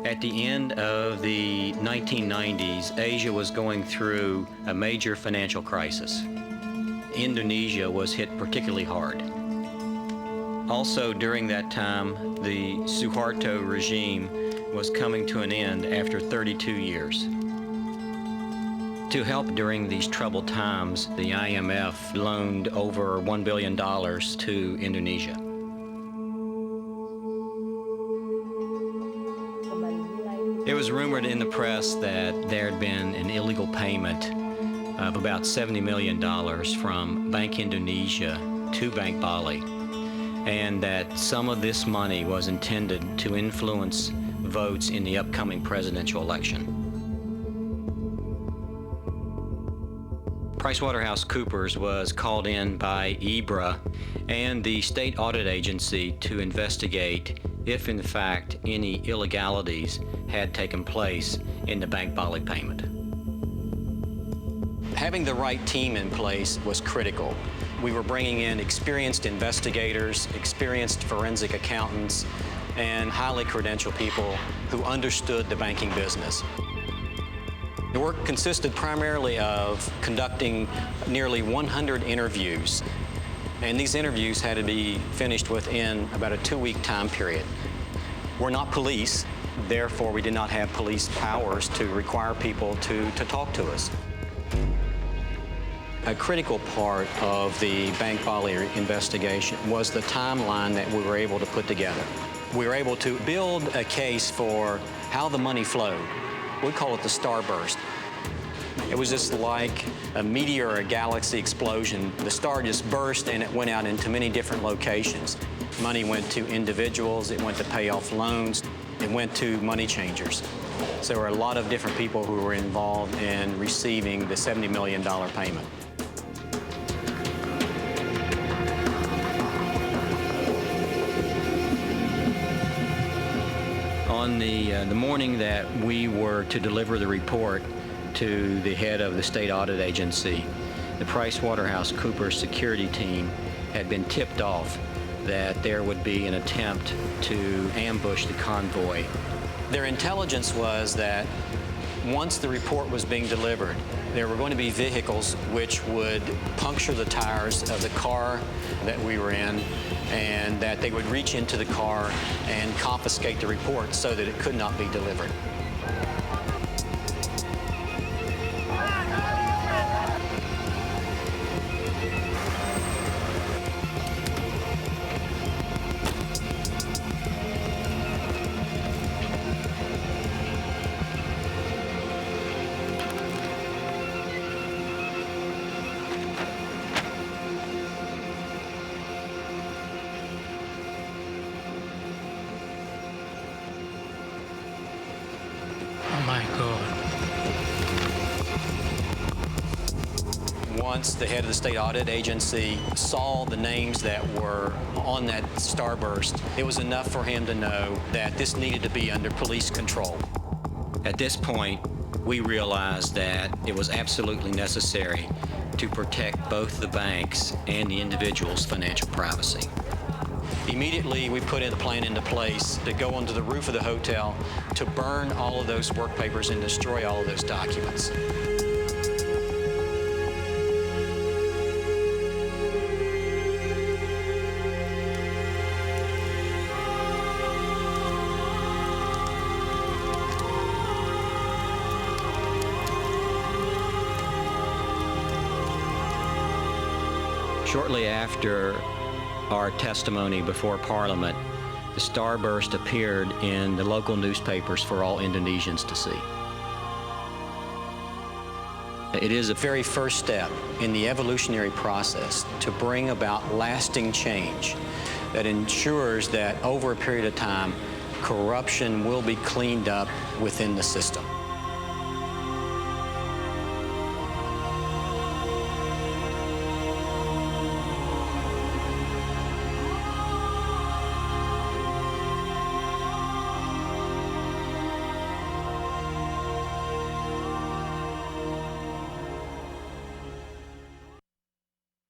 At the end of the 1990s, Asia was going through a major financial crisis. Indonesia was hit particularly hard. Also, during that time, the Suharto regime was coming to an end after 32 years. To help during these troubled times, the IMF loaned over $1 billion to Indonesia. It was rumored in the press that there had been an illegal payment of about $70 million from Bank Indonesia to Bank Bali, and that some of this money was intended to influence votes in the upcoming presidential election. PricewaterhouseCoopers was called in by IBRA and the state audit agency to investigate if in fact any illegalities had taken place in the Bank Bali payment. Having the right team in place was critical. We were bringing in experienced investigators, experienced forensic accountants, and highly credentialed people who understood the banking business. The work consisted primarily of conducting nearly 100 interviews, and these interviews had to be finished within about a 2-week time period. We're not police, therefore we did not have police powers to require people to talk to us. A critical part of the Bank Bali investigation was the timeline that we were able to put together. We were able to build a case for how the money flowed. We call it the starburst. It was just like a meteor or a galaxy explosion. The star just burst and it went out into many different locations. Money went to individuals, it went to pay off loans, it went to money changers. So there were a lot of different people who were involved in receiving the $70 million payment. On the morning that we were to deliver the report to the head of the state audit agency, the PricewaterhouseCoopers security team had been tipped off that there would be an attempt to ambush the convoy. Their intelligence was that once the report was being delivered, there were going to be vehicles which would puncture the tires of the car that we were in, and that they would reach into the car and confiscate the report so that it could not be delivered. Oh my God. Once the head of the state audit agency saw the names that were on that starburst, it was enough for him to know that this needed to be under police control. At this point, we realized that it was absolutely necessary to protect both the banks and the individual's financial privacy. Immediately, we put a plan into place to go onto the roof of the hotel to burn all of those work papers and destroy all of those documents. Shortly after our testimony before Parliament, the starburst appeared in the local newspapers for all Indonesians to see. It is the very first step in the evolutionary process to bring about lasting change that ensures that over a period of time, corruption will be cleaned up within the system.